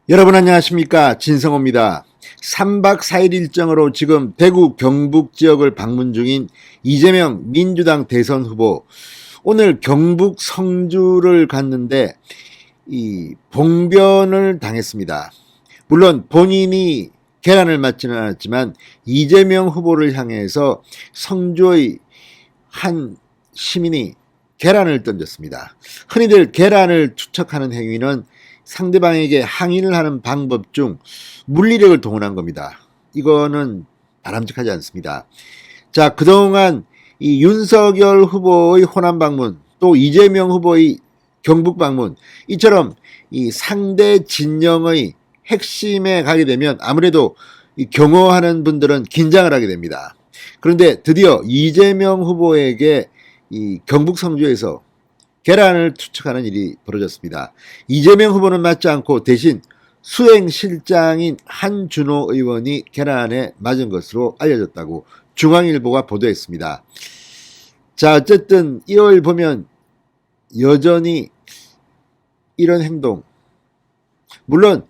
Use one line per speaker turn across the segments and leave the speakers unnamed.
여러분 안녕하십니까, 진성호입니다. 3박 4일 일정으로 지금 대구 경북 지역을 방문 중인 이재명 민주당 대선 후보, 오늘 경북 성주를 갔는데 이 봉변을 당했습니다. 물론 본인이 계란을 맞지는 않았지만 이재명 후보를 향해서 성주의 한 시민이 계란을 던졌습니다. 흔히들 계란을 투척하는 행위는 상대방에게 항의를 하는 방법 중 물리력을 동원한 겁니다. 이거는 바람직하지 않습니다. 자, 그동안 이 윤석열 후보의 호남 방문, 또 이재명 후보의 경북 방문, 이처럼 이 상대 진영의 핵심에 가게 되면 아무래도 이 경호하는 분들은 긴장을 하게 됩니다. 그런데 드디어 이재명 후보에게 이 경북 성주에서 계란을 투척하는 일이 벌어졌습니다. 이재명 후보는 맞지 않고 대신 수행실장인 한준호 의원이 계란에 맞은 것으로 알려졌다고 중앙일보가 보도했습니다. 자, 어쨌든 이걸 보면 여전히 이런 행동, 물론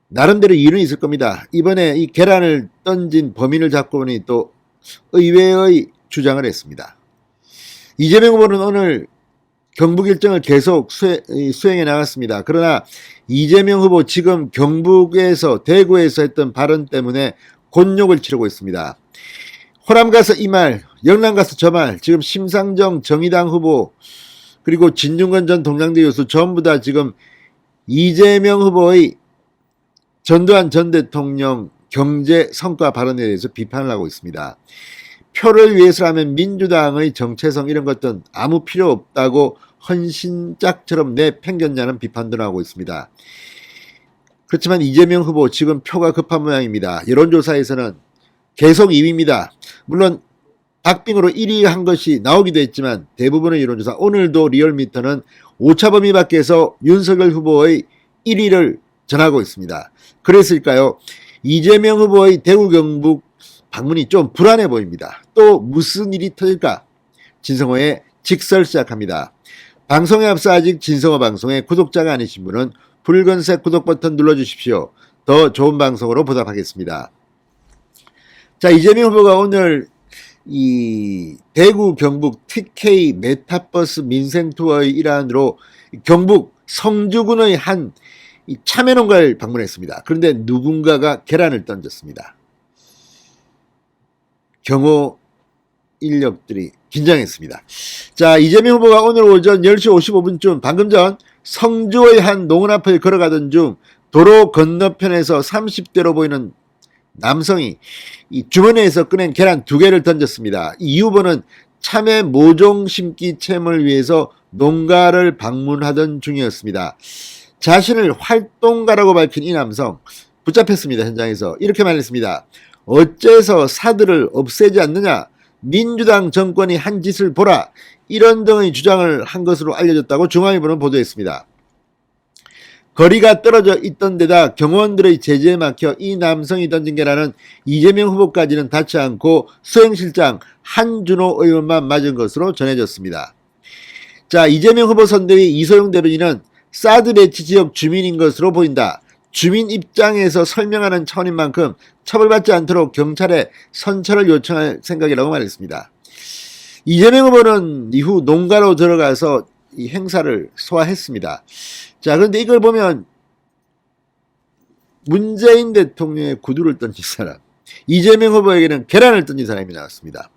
나름대로 이유는 있을 겁니다. 이번에 이 계란을 던진 범인을 잡고 보니 또 의외의 주장을 했습니다. 이재명 후보는 오늘 경북 일정을 계속 수행해 나갔습니다. 그러나 이재명 후보 지금 경북에서 대구에서 했던 발언 때문에 곤욕을 치르고 있습니다. 호남 가서 이 말, 영남 가서 저 말, 지금 심상정 정의당 후보 그리고 진중권 전 동양대 교수 전부 다 지금 이재명 후보의 전두환 전 대통령 경제 성과 발언에 대해서 비판을 하고 있습니다. 표를 위해서라면 민주당의 정체성 이런 것들은 아무 필요 없다고 헌신짝처럼 내팽겼냐는 비판도 나오고 있습니다. 그렇지만 이재명 후보 지금 표가 급한 모양입니다. 여론조사에서는 계속 2위입니다. 물론 박빙으로 1위 한 것이 나오기도 했지만 대부분의 여론조사, 오늘도 리얼미터는 오차 범위 밖에서 윤석열 후보의 1위를 전하고 있습니다. 그랬을까요? 이재명 후보의 대구 경북 방문이 좀 불안해 보입니다. 또 무슨 일이 터질까? 진성호의 직설 시작합니다. 방송에 앞서 아직 진성호 방송의 구독자가 아니신 분은 붉은색 구독 버튼 눌러주십시오. 더 좋은 방송으로 보답하겠습니다. 자, 이재명 후보가 오늘 이 대구 경북 TK 메타버스 민생 투어의 일환으로 경북 성주군의 한 참외농가를 방문했습니다. 그런데 누군가가 계란을 던졌습니다. 경호 인력들이 긴장했습니다. 자, 이재명 후보가 오늘 오전 10시 55분쯤 방금 전 성주의 한 농원 앞을 걸어가던 중 도로 건너편에서 30대로 보이는 남성이 이 주머니에서 꺼낸 계란 2개를 던졌습니다. 이 후보는 참외 모종 심기 체험을 위해서 농가를 방문하던 중이었습니다. 자신을 활동가라고 밝힌 이 남성 붙잡혔습니다. 현장에서 이렇게 말했습니다. 어째서 사들을 없애지 않느냐, 민주당 정권이 한 짓을 보라, 이런 등의 주장을 한 것으로 알려졌다고 중앙일보는 보도했습니다. 거리가 떨어져 있던 데다 경호원들의 제재에 막혀 이 남성이 던진 계란은 이재명 후보까지는 닿지 않고 수행실장 한준호 의원만 맞은 것으로 전해졌습니다. 자, 이재명 후보 선대위 이소영 대변인은 사드 배치 지역 주민인 것으로 보인다. 주민 입장에서 설명하는 차원인 만큼 처벌받지 않도록 경찰에 선처를 요청할 생각이라고 말했습니다. 이재명 후보는 이후 농가로 들어가서 이 행사를 소화했습니다. 자, 그런데 이걸 보면 문재인 대통령의 구두를 던진 사람, 이재명 후보에게는 계란을 던진 사람이 나왔습니다.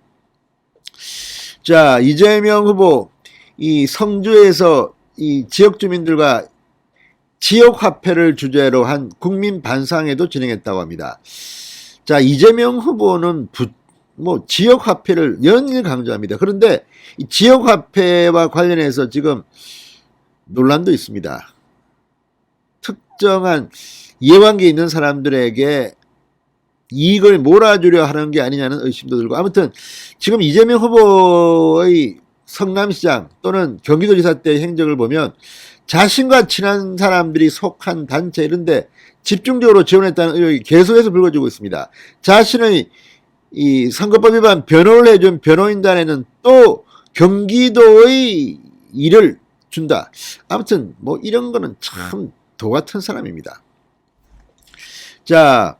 자, 이재명 후보 이 성주에서 이 지역 주민들과 지역화폐를 주제로 한 국민 반상회도 진행했다고 합니다. 자, 이재명 후보는 지역화폐를 연일 강조합니다. 그런데 이 지역화폐와 관련해서 지금 논란도 있습니다. 특정한 이해관계 있는 사람들에게 이익을 몰아주려 하는 게 아니냐는 의심도 들고, 아무튼 지금 이재명 후보의 성남시장 또는 경기도지사 때의 행적을 보면 자신과 친한 사람들이 속한 단체 이런데 집중적으로 지원했다는 의혹이 계속해서 불거지고 있습니다. 자신의 이 선거법 위반 변호를 해준 변호인단에는 또 경기도의 일을 준다. 아무튼 뭐 이런 거는 참 도 같은 사람입니다. 자,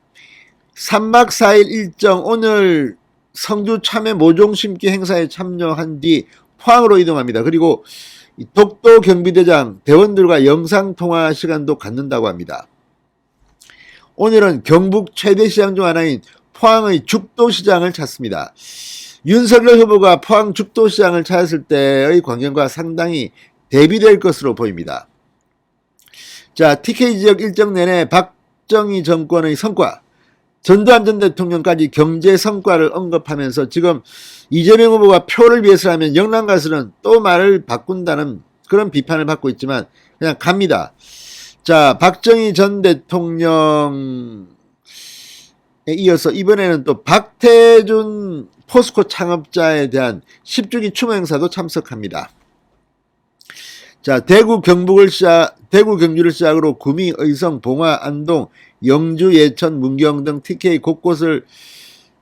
3박 4일 일정 오늘 성주 참외 모종 심기 행사에 참여한 뒤 포항으로 이동합니다. 그리고 독도 경비대장 대원들과 영상통화 시간도 갖는다고 합니다. 오늘은 경북 최대 시장 중 하나인 포항의 죽도시장을 찾습니다. 윤석열 후보가 포항 죽도시장을 찾았을 때의 광경과 상당히 대비될 것으로 보입니다. 자, TK 지역 일정 내내 박정희 정권의 성과, 전두환 전 대통령까지 경제 성과를 언급하면서 지금 이재명 후보가 표를 위해서라면 영남 가서는 또 말을 바꾼다는 그런 비판을 받고 있지만 그냥 갑니다. 자, 박정희 전 대통령에 이어서 이번에는 또 박태준 포스코 창업자에 대한 10주기 추모 행사도 참석합니다. 자, 대구 경주를 시작으로 구미, 의성, 봉화, 안동, 영주, 예천, 문경 등 TK 곳곳을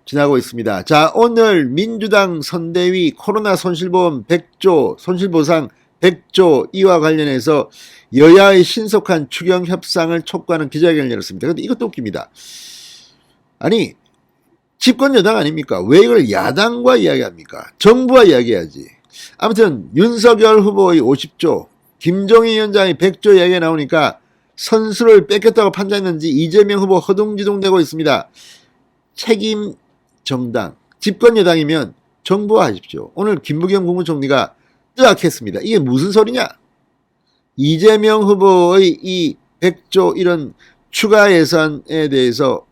지나고 있습니다. 자, 오늘 민주당 선대위 코로나 손실보험 100조, 손실보상 100조 이와 관련해서 여야의 신속한 추경 협상을 촉구하는 기자회견을 열었습니다. 그런데 이것도 웃깁니다. 아니, 집권 여당 아닙니까? 왜 이걸 야당과 이야기합니까? 정부와 이야기해야지. 아무튼 윤석열 후보의 50조, 김종인 위원장의 100조 이야기가 나오니까 선수를 뺏겼다고 판단했는지 이재명 후보 허둥지둥대고 있습니다. 책임 정당, 집권 여당이면 정부화 하십시오. 오늘 김부겸 국무총리가 뜨악했습니다. 이게 무슨 소리냐? 이재명 후보의 이 100조 이런 추가 예산에 대해서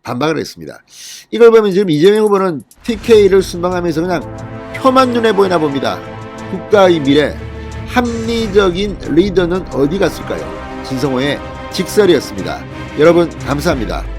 반박을 했습니다. 이걸 보면 지금 이재명 후보는 TK를 순방하면서 그냥 표만 눈에 보이나 봅니다. 국가의 미래, 합리적인 리더는 어디 갔을까요? 진성호의 직설이었습니다. 여러분 감사합니다.